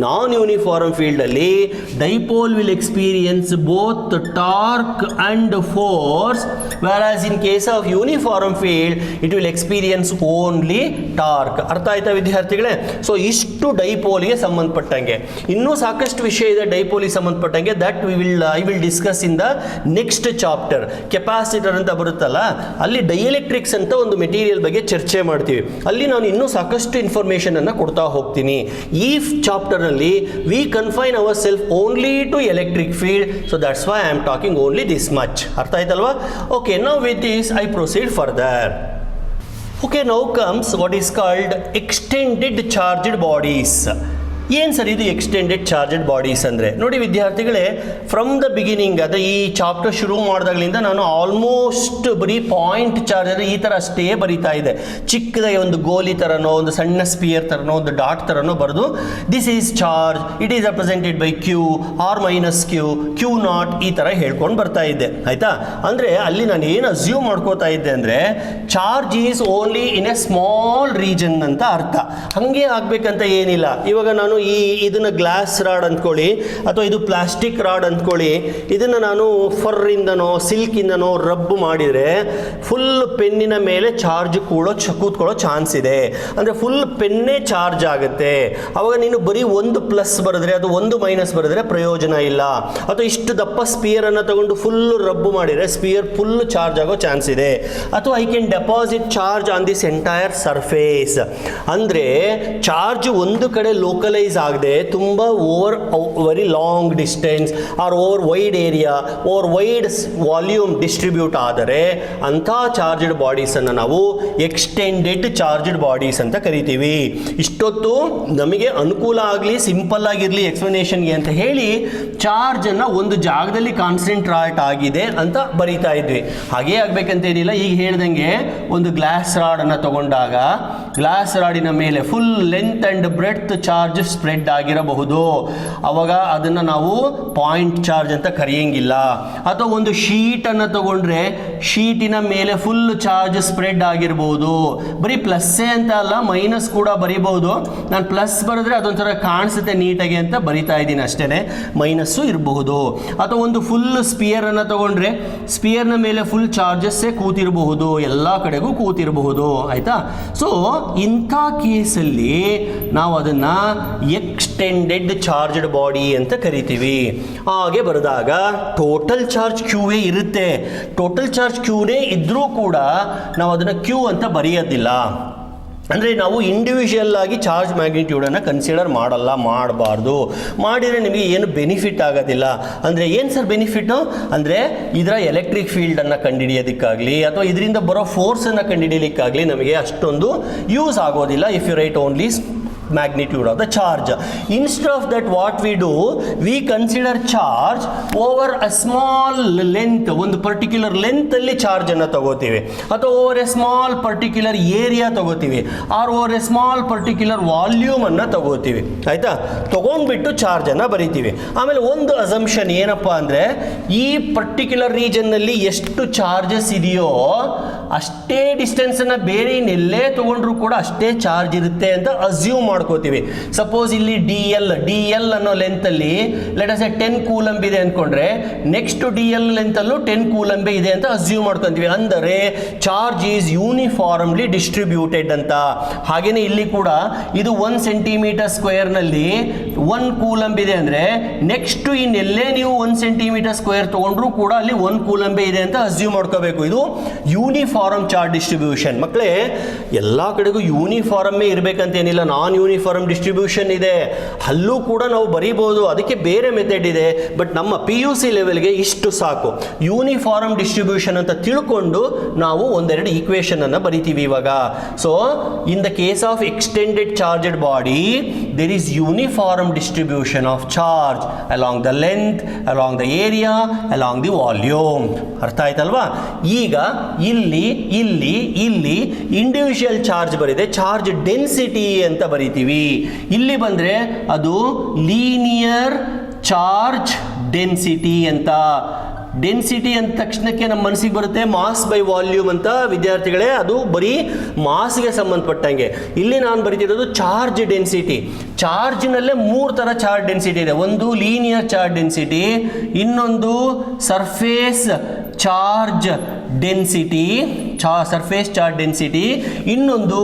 [SPEAKER 1] ನಾನ್ ಯೂನಿಫಾರ್ಮ್ ಫೀಲ್ಡಲ್ಲಿ dipole will experience both torque and force, whereas in case of uniform field it will experience only torque. ಅರ್ಥ ಆಯ್ತಾ ವಿದ್ಯಾರ್ಥಿಗಳೇ? ಸೊ ಇಷ್ಟು ಡೈಪೋಲ್ಗೆ ಸಂಬಂಧಪಟ್ಟಂಗೆ. ಇನ್ನೂ ಸಾಕಷ್ಟು ವಿಷಯ ಇದೆ ಡೈಪೋಲಿಗೆ ಸಂಬಂಧಪಟ್ಟಂಗೆ, that I will discuss in the next chapter. Capacitor ಅಂತ ಬರುತ್ತಲ್ಲ, ಅಲ್ಲಿ ಡೈಎಲೆಕ್ಟ್ರಿಕ್ಸ್ ಅಂತ ಒಂದು ಮೆಟೀರಿಯಲ್ ಬಗ್ಗೆ ಚರ್ಚೆ ಮಾಡ್ತೀವಿ. ಅಲ್ಲಿ ನಾನು ಇನ್ನೂ ಸಾಕಷ್ಟು ಇನ್ಫಾರ್ಮೇಷನ್ ಅನ್ನು ಕೊಡ್ತಾ ಹೋಗ್ತೀನಿ. ಈ ಚಾಪ್ಟರ್ನಲ್ಲಿ we confine our self only to electric field. So that's why I am talking only this much. ಅರ್ಥ ಆಯ್ತಲ್ವಾ? Okay, now with this I proceed further. Okay, now comes what is called extended charged bodies. ಏನು sir ಇದು extended charged bodies ಅಂದರೆ? ನೋಡಿ ವಿದ್ಯಾರ್ಥಿಗಳೇ, from the beginning, ಅದೇ ಈ chapter ಶುರು ಮಾಡಿದಾಗಲಿಂದ ನಾನು ಆಲ್ಮೋಸ್ಟ್ ಬರೀ ಪಾಯಿಂಟ್ ಚಾರ್ಜ್ ಅಂದರೆ ಈ ಥರ ಅಷ್ಟೇ ಬರೀತಾ ಇದೆ. ಚಿಕ್ಕದಾಗಿ ಒಂದು ಗೋಲಿ ಥರನೋ, ಒಂದು ಸಣ್ಣ ಸ್ಪಿಯರ್ ಥರನೋ, ಒಂದು ಡಾಟ್ ಥರನೋ ಬರೆದು this is charge, it is represented by q r minus q naught, ಈ ಥರ ಹೇಳ್ಕೊಂಡು ಬರ್ತಾ ಇದ್ದೆ. ಆಯಿತಾ? ಅಂದರೆ ಅಲ್ಲಿ ನಾನು ಏನು ಅಸ್ಯೂಮ್ ಮಾಡ್ಕೋತಾ ಇದ್ದೆ ಅಂದರೆ charge is only in a small region ಅಂತ ಅರ್ಥ. ಹಾಗೆ ಆಗಬೇಕಂತ ಏನಿಲ್ಲ. ಇವಾಗ ನಾನು ಇದನ್ನು ಗ್ಲಾಸ್ ರಾಡ್ ಅಂದ್ಕೊಳ್ಳಿ, ಅಥವಾ ಇದು ಪ್ಲಾಸ್ಟಿಕ್ ರಾಡ್ ಅಂದ್ಕೊಳ್ಳಿ, ಇದನ್ನು ನಾನು ಫರ್ರಿಂದನೋ ಸಿಲ್ಕಿಂದನೋ ರಬ್ ಮಾಡಿದರೆ ಫುಲ್ ಪೆನ್ನಿನ ಮೇಲೆ ಚಾರ್ಜ್ ಕೂತ್ಕೊಳ್ಳೋ ಚಾನ್ಸ್ ಇದೆ. ಅಂದರೆ ಫುಲ್ ಪೆನ್ನೇ ಚಾರ್ಜ್ ಆಗುತ್ತೆ. ಅವಾಗ ನೀನು ಬರೀ ಒಂದು ಪ್ಲಸ್ ಬರೆದ್ರೆ ಅದು ಒಂದು ಮೈನಸ್ ಬರೆದ್ರೆ ಪ್ರಯೋಜನ ಇಲ್ಲ. ಅಥವಾ ಇಷ್ಟು ದಪ್ಪ ಸ್ಪಿಯರನ್ನು ತಗೊಂಡು ಫುಲ್ ರಬ್ ಮಾಡಿದರೆ ಸ್ಪಿಯರ್ ಫುಲ್ ಚಾರ್ಜ್ ಆಗೋ ಚಾನ್ಸ್ ಇದೆ. ಅಥವಾ I can deposit charge on this entire surface. ಅಂದರೆ ಚಾರ್ಜ್ ಒಂದು ಕಡೆ ಲೋಕಲೈಸ್ ಆಗದೆ ತುಂಬ over very long distance or over wide area over wide volume distribute ಆದರೆ ಅಂಥ ಚಾರ್ಜ್ಡ್ ಬಾಡೀಸನ್ನು ನಾವು ಎಕ್ಸ್ಟೆಂಡೆಡ್ ಚಾರ್ಜ್ಡ್ ಬಾಡೀಸ್ ಅಂತ ಕರಿತೀವಿ. ಇಷ್ಟೊತ್ತು ನಮಗೆ ಅನುಕೂಲ ಆಗಲಿ, ಸಿಂಪಲ್ ಆಗಿರಲಿ ಎಕ್ಸ್ಪ್ಲನೇಷನ್ಗೆ ಅಂತ ಹೇಳಿ ಚಾರ್ಜನ್ನು ಒಂದು ಜಾಗದಲ್ಲಿ ಕಾನ್ಸಂಟ್ರೇಟ್ ಆಗಿದೆ ಅಂತ ಬರೀತಾ ಇದ್ವಿ. ಹಾಗೇ ಆಗಬೇಕಂತೇನಿಲ್ಲ. ಈಗ ಹೇಳ್ದಂಗೆ ಒಂದು ಗ್ಲಾಸ್ ರಾಡನ್ನು ತಗೊಂಡಾಗ ಗ್ಲಾಸ್ ರಾಡಿನ ಮೇಲೆ full length and breadth charge spread ಆಗಿರಬಹುದು. ಅವಾಗ ಅದನ್ನು ನಾವು ಪಾಯಿಂಟ್ ಚಾರ್ಜ್ ಅಂತ ಕರೆಯಂಗಿಲ್ಲ. ಅಥವಾ ಒಂದು ಶೀಟನ್ನು ತಗೊಂಡ್ರೆ ಶೀಟಿನ ಮೇಲೆ ಫುಲ್ ಚಾರ್ಜ್ ಸ್ಪ್ರೆಡ್ ಆಗಿರ್ಬೋದು. ಬರೀ ಪ್ಲಸ್ಸೇ ಅಂತ ಅಲ್ಲ, ಮೈನಸ್ ಕೂಡ ಬರೀಬಹುದು. ನಾನು ಪ್ಲಸ್ ಬರೆದ್ರೆ ಅದೊಂಥರ ಕಾಣಿಸುತ್ತೆ ನೀಟಾಗಿ ಅಂತ ಬರಿತಾ ಇದ್ದೀನಿ ಅಷ್ಟೇ, ಮೈನಸ್ಸು ಇರಬಹುದು. ಅಥವಾ ಒಂದು ಫುಲ್ ಸ್ಪಿಯರನ್ನು ತಗೊಂಡ್ರೆ ಸ್ಪಿಯರ್ನ ಮೇಲೆ ಫುಲ್ ಚಾರ್ಜಸ್ಸೇ ಕೂತಿರಬಹುದು, ಎಲ್ಲ ಕಡೆಗೂ ಕೂತಿರಬಹುದು. ಆಯಿತಾ? ಸೊ ಇಂಥ ಕೇಸಲ್ಲಿ ನಾವು ಅದನ್ನು ಎಕ್ಸ್ಟೆಂಡೆಡ್ ಚಾರ್ಜ್ಡ್ ಬಾಡಿ ಅಂತ ಕರಿತೀವಿ. ಹಾಗೆ ಬರೆದಾಗ ಟೋಟಲ್ ಚಾರ್ಜ್ ಕ್ಯೂವೇ ಇರುತ್ತೆ. ಟೋಟಲ್ ಚಾರ್ಜ್ ಕ್ಯೂನೇ ಇದ್ದರೂ ಕೂಡ ನಾವು ಅದನ್ನು ಕ್ಯೂ ಅಂತ ಬರೆಯೋದಿಲ್ಲ. ಅಂದರೆ ನಾವು ಇಂಡಿವಿಜುವಲ್ ಆಗಿ ಚಾರ್ಜ್ ಮ್ಯಾಗ್ನಿಟ್ಯೂಡನ್ನು ಕನ್ಸಿಡರ್ ಮಾಡಬಾರ್ದು. ಮಾಡಿದರೆ ನಿಮಗೆ ಏನು ಬೆನಿಫಿಟ್ ಆಗೋದಿಲ್ಲ. ಅಂದರೆ ಏನು ಸರ್ ಬೆನಿಫಿಟ್ಟು ಅಂದರೆ ಇದರ ಎಲೆಕ್ಟ್ರಿಕ್ ಫೀಲ್ಡನ್ನು ಕಂಡುಹಿಡಿಯೋದಕ್ಕಾಗಲಿ ಅಥವಾ ಇದರಿಂದ ಬರೋ ಫೋರ್ಸನ್ನು ಕಂಡುಹಿಡಿಯಲಿಕ್ಕಾಗಲಿ ನಮಗೆ ಅಷ್ಟೊಂದು ಯೂಸ್ ಆಗೋದಿಲ್ಲ. If you write only magnitude of the charge. Instead of that, what we do, we consider charge over a small length. ಒಂದು ಪರ್ಟಿಕ್ಯುಲರ್ ಲೆಂತ್ ಅಲ್ಲಿ ಚಾರ್ಜ್ ಅನ್ನು ತಗೋತೀವಿ, ಅಥವಾ over a small particular area ತಗೋತೀವಿ, or over a small particular volume ಅನ್ನು ತಗೋತೀವಿ. ಆಯ್ತಾ? ತಗೊಂಡ್ಬಿಟ್ಟು ಚಾರ್ಜ್ ಅನ್ನು ಬರಿತೀವಿ. ಆಮೇಲೆ ಒಂದು ಅಸಂಪ್ಷನ್ ಏನಪ್ಪ ಅಂದರೆ ಈ ಪರ್ಟಿಕ್ಯುಲರ್ ರೀಜನ್ನಲ್ಲಿ ಎಷ್ಟು ಚಾರ್ಜಸ್ ಇದೆಯೋ ಅಷ್ಟೇ ಡಿಸ್ಟೆನ್ಸನ್ನು ಬೇರೆ ಇನ್ನೆಲ್ಲೇ ತಗೊಂಡ್ರು ಕೂಡ ಅಷ್ಟೇ ಚಾರ್ಜ್ ಇರುತ್ತೆ ಅಂತ ಅಸ್ಯೂಮ್ ಮಾಡ್ಕೋತೀವಿ. ಸಪೋಸ್ ಇಲ್ಲಿ ಡಿ ಎಲ್ ಅನ್ನೋ ಲೆಂತಲ್ಲಿ ಲೆಟ್ ಅಸ್ ಎ 10 ಕೂಲಂಬ್ ಇದೆ ಅಂದ್ಕೊಂಡ್ರೆ ನೆಕ್ಸ್ಟ್ ಡಿ ಎಲ್ ಲೆಂತಲ್ಲೂ 10 ಕೂಲಂಬೆ ಇದೆ ಅಂತ ಅಸ್ಯೂಮ್ ಮಾಡ್ಕೊತೀವಿ. ಅಂದರೆ ಚಾರ್ಜ್ ಈಸ್ ಯೂನಿಫಾರ್ಮ್ಲಿ ಡಿಸ್ಟ್ರಿಬ್ಯೂಟೆಡ್ ಅಂತ. ಹಾಗೇನೆ ಇಲ್ಲಿ ಕೂಡ ಇದು 1 ಸೆಂಟಿಮೀಟರ್ ಸ್ಕ್ವೇರ್ನಲ್ಲಿ 1 ಕೂಲಂಬ್ ಇದೆ ಅಂದರೆ ನೆಕ್ಸ್ಟ್ ಇನ್ನೆಲ್ಲೇ ನೀವು 1 ಸೆಂಟಿಮೀಟರ್ ಸ್ಕ್ವೇರ್ ತಗೊಂಡ್ರು ಕೂಡ ಅಲ್ಲಿ 1 ಕೂಲಂಬೆ ಇದೆ ಅಂತ ಅಸ್ಯೂಮ್ ಮಾಡ್ಕೋಬೇಕು. ಇದು ಯೂನಿಫಾರ್ಮ್ ಚಾರ್ಜ್ ಡಿಸ್ಟ್ರಿಬ್ಯೂಷನ್. ಮಕ್ಕಳೇ, ಎಲ್ಲ ಕಡೆಗೂ ಯೂನಿಫಾರ್ಮೇ ಇರಬೇಕಂತೇನಿಲ್ಲ. ನಾನ್ ಯೂನಿಫಾರ್ಮ್ ಡಿಸ್ಟ್ರಿಬ್ಯೂಷನ್ ಇದೆ, ಅಲ್ಲೂ ಕೂಡ ನಾವು ಬರೀಬಹುದು. ಅದಕ್ಕೆ ಬೇರೆ ಮೆಥಡ್ ಇದೆ. ಬಟ್ ನಮ್ಮ PUC ಲೆವೆಲ್ಗೆ ಇಷ್ಟು ಸಾಕು. ಯೂನಿಫಾರ್ಮ್ ಡಿಸ್ಟ್ರಿಬ್ಯೂಷನ್ ಅಂತ ತಿಳ್ಕೊಂಡು ನಾವು ಒಂದೆರಡು ಈಕ್ವೇಷನ್ ಅನ್ನು ಬರಿತೀವಿ ಇವಾಗ. So in the case of extended charged body there is uniform distribution of charge along the length, along the area, along the volume. ಅರ್ಥ ಆಯ್ತಲ್ವಾ? ಈಗ ಇಲ್ಲಿ ಇಂಡಿವಿಜುವಲ್ ಚಾರ್ಜ್ ಬರಿದೆ, ಚಾರ್ಜ್ ಡೆನ್ಸಿಟಿ ಅಂತ ಬರಿತೀವಿ. ಇಲ್ಲಿ ಬಂದರೆ ಅದು ಲೀನಿಯರ್ ಚಾರ್ಜ್ ಡೆನ್ಸಿಟಿ ಅಂತ. ಡೆನ್ಸಿಟಿ ಅಂದ ತಕ್ಷಣಕ್ಕೆ ನಮ್ಮ ಮನಸ್ಸಿಗೆ ಬರುತ್ತೆ ಮಾಸ್ ಬೈ ವಾಲ್ಯೂಮ್ ಅಂತ. ವಿದ್ಯಾರ್ಥಿಗಳೇ, ಅದು ಬರೀ ಮಾಸ್ಗೆ ಸಂಬಂಧಪಟ್ಟಂಗೆ. ಇಲ್ಲಿ ನಾನು ಬರೀತಿರೋದು ಚಾರ್ಜ್ ಡೆನ್ಸಿಟಿ. ಚಾರ್ಜ್ನಲ್ಲೇ 3 ಥರ ಚಾರ್ಜ್ ಡೆನ್ಸಿಟಿ ಇದೆ. ಒಂದು ಲೀನಿಯರ್ ಚಾರ್ಜ್ ಡೆನ್ಸಿಟಿ, ಇನ್ನೊಂದು surface charge density, surface charge density, ಇನ್ನೊಂದು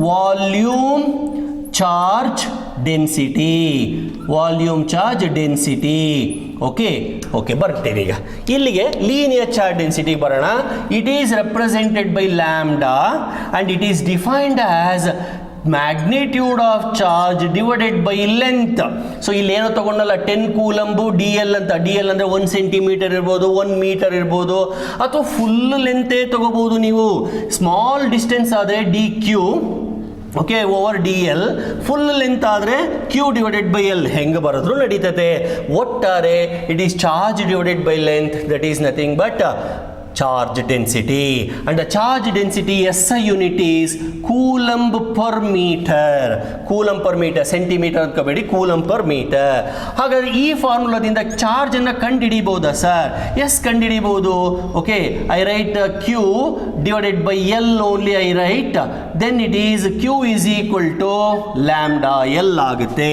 [SPEAKER 1] volume charge density, volume charge density. Okay ಬರ್ತೀವಿ. ಈಗ ಇಲ್ಲಿಗೆ ಲೀನಿಯರ್ ಚಾರ್ಜ್ ಡೆನ್ಸಿಟಿಗೆ ಬರೋಣ. It is represented by lambda and it is defined as magnitude of charge divided by length. So ಇಲ್ಲಿ ಏನೋ ತಗೊಂಡಲ್ಲ 10 ಕೂಲಂಬು DL ಅಂತ. DL ಅಂದರೆ 1 ಸೆಂಟಿಮೀಟರ್ ಇರ್ಬೋದು, 1 ಮೀಟರ್ ಇರ್ಬೋದು, ಅಥವಾ ಫುಲ್ ಲೆಂತೇ ತಗೋಬಹುದು ನೀವು. ಸ್ಮಾಲ್ ಡಿಸ್ಟೆನ್ಸ್ ಆದರೆ DQ, okay, over DL. Full length ಆದರೆ Q ಡಿವೈಡೆಡ್ ಬೈ L. ಹೆಂಗೆ ಬರೆದ್ರು ನಡೀತದೆ. ಒಟ್ಟಾರೆ it is charge divided by length, that is nothing but charge density, and the charge density SI unit is coulomb per meter. Coulomb per meter, centimeter ಅಂದ್ಕೋಬೇಡಿ, coulomb per meter. ಹಾಗಾದ್ರೆ ಈ ಫಾರ್ಮುಲಾದಿಂದ charge ಅನ್ನ ಕಂಡುಹಿಡಿಯಬಹುದಾ sir? S, ಕಂಡುಹಿಡಿಯಬಹುದು. Okay, I right Q divided by L only I write, then it is Q is equal to lambda L ಆಗುತ್ತೆ.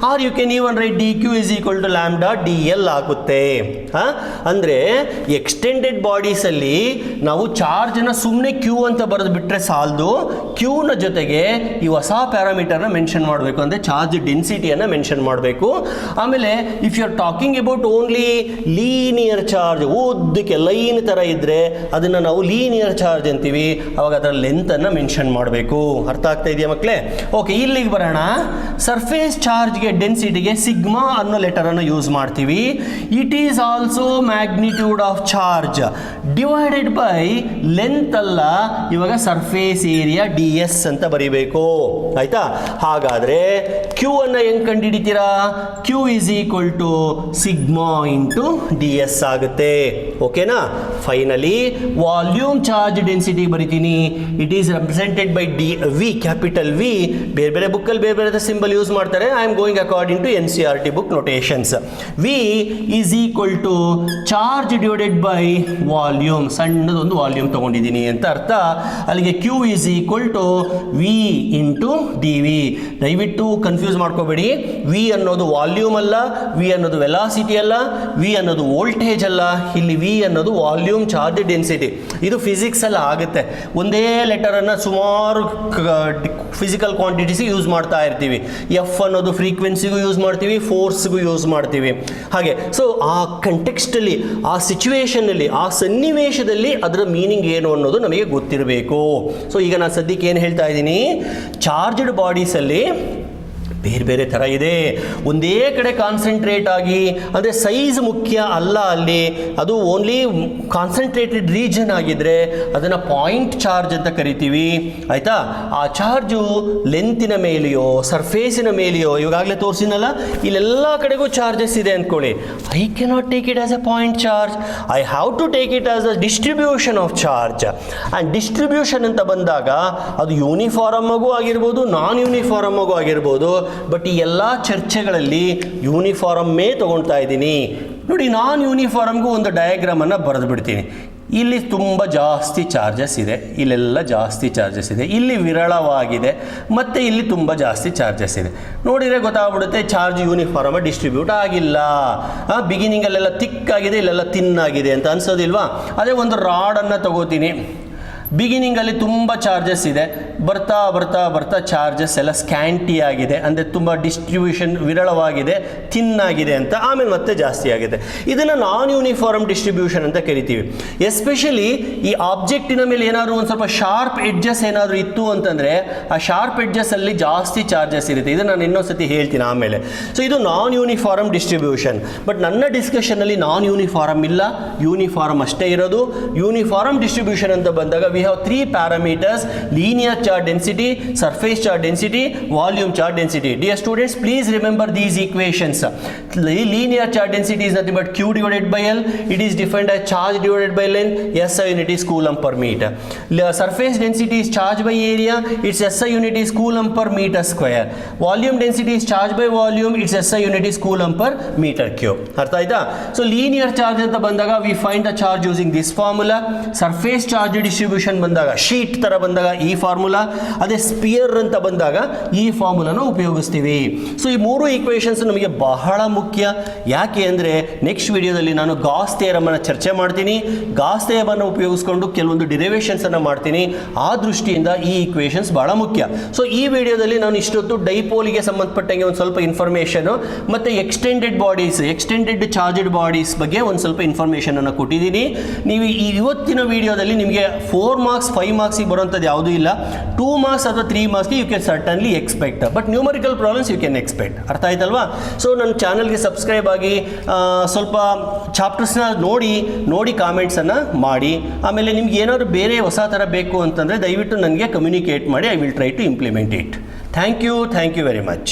[SPEAKER 1] Or you can even write dq is equal to lambda dl ಆಗುತ್ತೆ. ಅಂದ್ರೆ extended bodies ಅಲ್ಲಿ ನಾವು charge ನ ಸುಮ್ಮನೆ Q ಅಂತ ಬರೆದು ಬಿಟ್ರೆ ಸಾಲದು, ಕ್ಯೂ ನ ಜೊತೆಗೆ ಈ ಹೊಸ ಪ್ಯಾರಾಮೀಟರ್ ನ ಮೆನ್ಷನ್ ಮಾಡಬೇಕು, ಅಂದ್ರೆ ಚಾರ್ಜ್ ಡೆನ್ಸಿಟಿಯನ್ನ ಮೆನ್ಷನ್ ಮಾಡಬೇಕು. ಆಮೇಲೆ if you are talking about only linear charge, ಉದ್ದಕ್ಕೆ ಲೈನ್ ತರ ಇದ್ರೆ ಅದನ್ನ ನಾವು ಲೀನಿಯರ್ ಚಾರ್ಜ್ ಅಂತೀವಿ, ಅವಾಗ ಅದರ ಲೆಂತ್ ಅನ್ನ ಮೆನ್ಷನ್ ಮಾಡಬೇಕು. ಅರ್ಥ ಆಗ್ತಾ ಇದೆಯಾ ಮಕ್ಕಳೇ? ಓಕೆ, ಇಲ್ಲಿಗೆ ಬರೋಣ. ಸರ್ಫೇಸ್ ಚಾರ್ಜ್ಗೆ ಡೆನ್ಸಿಟಿಗೆ ಸಿಗ್ಮಾ ಅನ್ನೋ ಲೆಟರ್ ಅನ್ನು ಯೂಸ್ ಮಾಡ್ತೀವಿ. It is also magnitude of charge divided by length ಅಲ್ಲ, ಇವಾಗ ಸರ್ಫೇಸ್ ಏರಿಯಾ ds ಅಂತ ಬರೀಬೇಕು. ಆಯ್ತಾ? ಹಾಗಾದ್ರೆ ಕ್ಯೂ ಅನ್ನ ಹೆಂಗ್ ಕಂಡುಹಿಡಿತೀರಾ? Q is equal to sigma into ds ಆಗುತ್ತೆ. ಓಕೆನಾ? ಫೈನಲಿ ವಾಲ್ಯೂಮ್ ಚಾರ್ಜ್ ಡೆನ್ಸಿಟಿ ಬರಿತೀನಿ. It is represented by V, capital V. ಬೇರೆ ಬೇರೆ ಬುಕ್ಕಲ್ಲಿ ಬೇರೆ ಬೇರೆ ಸಿಂಬಲ್ ಯೂಸ್ ಮಾಡ್ತಾರೆ. I am going according to NCERT book notations. V is equal to charge divided by volume. ಸಣ್ಣದೊಂದು ವಾಲ್ಯೂಮ್ ತಗೊಂಡಿದ್ದೀನಿ ಅಂತ ಅರ್ಥ. ಅಲ್ಲಿಗೆ Q is equal to V into dV. ದಯವಿಟ್ಟು ಕನ್ಫ್ಯೂಸ್ ಮಾಡ್ಕೋಬೇಡಿ. V ಅನ್ನೋದು ವಾಲ್ಯೂಮ್ ಅಲ್ಲ, V ಅನ್ನೋದು ವೆಲಾಸಿಟಿ ಅಲ್ಲ, V ಅನ್ನೋದು ವೋಲ್ಟೇಜ್ ಅಲ್ಲ. ಇಲ್ಲಿ V ಅನ್ನೋದು ವಾಲ್ಯೂಮ್ ಚಾರ್ಜ್ ಡೆನ್ಸಿಟಿ. ಇದು ಫಿಸಿಕ್ಸ್ ಅಲ್ಲಿ ಆಗುತ್ತೆ. ಒಂದೇ ಲೆಟರ್ ಅನ್ನ ಸುಮಾರು ಫಿಸಿಕಲ್ ಕ್ವಾಂಟಿಟೀಸ್ ಯೂಸ್ ಮಾಡ್ತಾ ಇರ್ತೀವಿ. ಎಫ್ ಅನ್ನೋದು ಫ್ರೀಕ್ವೆನ್ಸಿಗೂ ಯೂಸ್ ಮಾಡ್ತೀವಿ, ಫೋರ್ಸ್ಗೂ ಯೂಸ್ ಮಾಡ್ತೀವಿ. ಹಾಗೆ ಸೊ ಆ ಕಂಟೆಕ್ಸ್ಟಲ್ಲಿ, ಆ ಸಿಚುವೇಶನ್ನಲ್ಲಿ, ಆ ಸನ್ನಿವೇಶದಲ್ಲಿ ಅದರ ಮೀನಿಂಗ್ ಏನು ಅನ್ನೋದು ನಮಗೆ ಗೊತ್ತಿರಬೇಕು. ಸೊ ಈಗ ನಾನು ಸದ್ಯಕ್ಕೆ ಏನು ಹೇಳ್ತಾ ಇದ್ದೀನಿ, ಚಾರ್ಜ್ಡ್ ಬಾಡೀಸಲ್ಲಿ ಬೇರೆ ಬೇರೆ ಥರ ಇದೆ. ಒಂದೇ ಕಡೆ ಕಾನ್ಸಂಟ್ರೇಟ್ ಆಗಿ, ಅಂದರೆ ಸೈಜ್ ಮುಖ್ಯ ಅಲ್ಲ ಅಲ್ಲಿ, ಅದು ಓನ್ಲಿ ಕಾನ್ಸಂಟ್ರೇಟೆಡ್ ರೀಜನ್ ಆಗಿದ್ರೆ ಅದನ್ನು ಪಾಯಿಂಟ್ ಚಾರ್ಜ್ ಅಂತ ಕರಿತೀವಿ. ಆಯಿತಾ? ಆ ಚಾರ್ಜು ಲೆಂತಿನ ಮೇಲೆಯೋ ಸರ್ಫೇಸಿನ ಮೇಲೆಯೋ, ಇವಾಗಲೇ ತೋರಿಸಿನಲ್ಲ, ಇಲ್ಲೆಲ್ಲ ಕಡೆಗೂ ಚಾರ್ಜಸ್ ಇದೆ ಅಂದ್ಕೊಳ್ಳಿ. I cannot take it as a point charge, I have to take it as a distribution of charge. And distribution ಅಂತ ಬಂದಾಗ ಅದು ಯೂನಿಫಾರ್ಮ್ ಆಗೂ ಆಗಿರ್ಬೋದು, ನಾನ್ ಯೂನಿಫಾರ್ಮ್ ಆಗೂ ಆಗಿರ್ಬೋದು. ಬಟ್ ಈ ಎಲ್ಲ ಚರ್ಚೆಗಳಲ್ಲಿ ಯೂನಿಫಾರ್ಮೇ ತಗೊಳ್ತಾ ಇದ್ದೀನಿ. ನೋಡಿ, ನಾನ್ ಯೂನಿಫಾರ್ಮ್ಗೂ ಒಂದು ಡಯಾಗ್ರಾಮನ್ನು ಬರೆದು ಬಿಡ್ತೀನಿ. ಇಲ್ಲಿ ತುಂಬ ಜಾಸ್ತಿ ಚಾರ್ಜಸ್ ಇದೆ, ಇಲ್ಲೆಲ್ಲ ಜಾಸ್ತಿ ಚಾರ್ಜಸ್ ಇದೆ, ಇಲ್ಲಿ ವಿರಳವಾಗಿದೆ, ಮತ್ತು ಇಲ್ಲಿ ತುಂಬ ಜಾಸ್ತಿ ಚಾರ್ಜಸ್ ಇದೆ. ನೋಡಿದರೆ ಗೊತ್ತಾಗ್ಬಿಡುತ್ತೆ ಚಾರ್ಜ್ ಯೂನಿಫಾರ್ಮ್ ಡಿಸ್ಟ್ರಿಬ್ಯೂಟ್ ಆಗಿಲ್ಲ. ಬಿಗಿನಿಂಗಲ್ಲೆಲ್ಲ ಥಿಕ್ ಆಗಿದೆ, ಇಲ್ಲೆಲ್ಲ ಥಿನ್ ಆಗಿದೆ ಅಂತ ಅನ್ಸೋದಿಲ್ವಾ? ಅದೇ ಒಂದು ರಾಡನ್ನು ತಗೋತೀನಿ. ಬಿಗಿನಿಂಗಲ್ಲಿ ತುಂಬ ಚಾರ್ಜಸ್ ಇದೆ, ಬರ್ತಾ ಬರ್ತಾ ಬರ್ತಾ ಚಾರ್ಜಸ್ ಎಲ್ಲ ಸ್ಕ್ಯಾಂಟಿ ಆಗಿದೆ, ಅಂದರೆ ತುಂಬ ಡಿಸ್ಟ್ರಿಬ್ಯೂಷನ್ ವಿರಳವಾಗಿದೆ, ಥಿನ್ ಆಗಿದೆ ಅಂತ, ಆಮೇಲೆ ಮತ್ತೆ ಜಾಸ್ತಿ ಆಗಿದೆ. ಇದನ್ನು ನಾನ್ ಯೂನಿಫಾರ್ಮ್ ಡಿಸ್ಟ್ರಿಬ್ಯೂಷನ್ ಅಂತ ಕರಿತೀವಿ. ಎಸ್ಪೆಷಲಿ ಈ ಆಬ್ಜೆಕ್ಟಿನ ಮೇಲೆ ಏನಾದರೂ ಒಂದು ಸ್ವಲ್ಪ ಶಾರ್ಪ್ ಎಡ್ಜಸ್ ಏನಾದರೂ ಇತ್ತು ಅಂತಂದರೆ ಆ ಶಾರ್ಪ್ ಎಡ್ಜಸ್ಸಲ್ಲಿ ಜಾಸ್ತಿ ಚಾರ್ಜಸ್ ಇರುತ್ತೆ. ಇದನ್ನು ನಾನು ಇನ್ನೊಂದ್ಸತಿ ಹೇಳ್ತೀನಿ ಆಮೇಲೆ. ಸೊ ಇದು ನಾನ್ ಯೂನಿಫಾರ್ಮ್ ಡಿಸ್ಟ್ರಿಬ್ಯೂಷನ್. ಬಟ್ ನನ್ನ ಡಿಸ್ಕಷನಲ್ಲಿ ನಾನ್ ಯೂನಿಫಾರ್ಮ್ ಇಲ್ಲ, ಯೂನಿಫಾರ್ಮ್ ಅಷ್ಟೇ ಇರೋದು. ಯೂನಿಫಾರ್ಮ್ ಡಿಸ್ಟ್ರಿಬ್ಯೂಷನ್ ಅಂತ ಬಂದಾಗ we have three parameters: linear charge density, surface charge density, volume charge density. Dear students, please remember these equations. Linear charge density is nothing but Q divided by L. It is defined as charge divided by length. SI unit is coulomb per meter. Surface density is charge by area. Its SI unit is coulomb per meter square. Volume density is charge by volume. Its SI unit is coulomb per meter cube. ಅರ್ಥ ಆಯ್ತಾ? So linear charge ಅಂತ ಬಂದಾಗ we find the charge using this formula. Surface charge distribution ಬಂದಾಗ, sheet ತರ ಬಂದಾಗ ಈ formula, ಅದೇ spear ಅಂತ ಬಂದಾಗ ಈ ಫಾರ್ಮುಲಾನ ಉಪಯೋಗಿಸ್ತೀವಿ. ಸೊ ಈ ಮೂರು ಈಕ್ವೇಷನ್ಸ್ ನಮಗೆ ಬಹಳ ಮುಖ್ಯ. ಯಾಕೆ ಅಂದರೆ ನೆಕ್ಸ್ಟ್ ವಿಡಿಯೋದಲ್ಲಿ ನಾನು ಗಾಸ್ ಥಿಯರಮ್ ಅನ್ನು ಚರ್ಚೆ ಮಾಡ್ತೀನಿ. ಗಾಸ್ ಥಿಯರಮ್ ಅನ್ನು ಉಪಯೋಗಿಸ್ಕೊಂಡು ಕೆಲವೊಂದು ಡಿರೈವೇಷನ್ಸ್ ಅನ್ನು ಮಾಡ್ತೀನಿ. ಆ ದೃಷ್ಟಿಯಿಂದ ಈ ಈಕ್ವೇಷನ್ಸ್ ಬಹಳ ಮುಖ್ಯ. ಸೊ ಈ ವಿಡಿಯೋದಲ್ಲಿ ನಾನು ಇಷ್ಟೊತ್ತು ಡೈಪೋಲಿಗೆ ಸಂಬಂಧಪಟ್ಟಂಗೆ ಒಂದು ಸ್ವಲ್ಪ ಇನ್ಫಾರ್ಮೇಷನ್ ಮತ್ತು extended bodies, extended charged bodies ಬಗ್ಗೆ ಒಂದು ಸ್ವಲ್ಪ ಇನ್ಫಾರ್ಮೇಷನ್ ಅನ್ನು ಕೊಟ್ಟಿದ್ದೀನಿ. ನೀವು ಇವತ್ತಿನ ವಿಡಿಯೋದಲ್ಲಿ ನಿಮಗೆ 4 marks 5 marks ಬರುವಂಥದ್ದು ಯಾವುದೂ ಇಲ್ಲ. 2 marks ಅಥವಾ 3 marks you can certainly expect, but numerical problems you can expect. ಅರ್ಥ ಆಯ್ತಲ್ವಾ? ಸೊ ನನ್ನ ಚಾನಲ್ಗೆ ಸಬ್ಸ್ಕ್ರೈಬ್ ಆಗಿ ಸ್ವಲ್ಪ ಚಾಪ್ಟರ್ಸ್ನ ನೋಡಿ ಕಾಮೆಂಟ್ಸನ್ನು ಮಾಡಿ. ಆಮೇಲೆ ನಿಮ್ಗೆ ಏನಾದರೂ ಬೇರೆ ಹೊಸ ಥರ ಬೇಕು ಅಂತಂದರೆ ದಯವಿಟ್ಟು ನನಗೆ ಕಮ್ಯುನಿಕೇಟ್ ಮಾಡಿ. I will try to implement it. Thank you very much.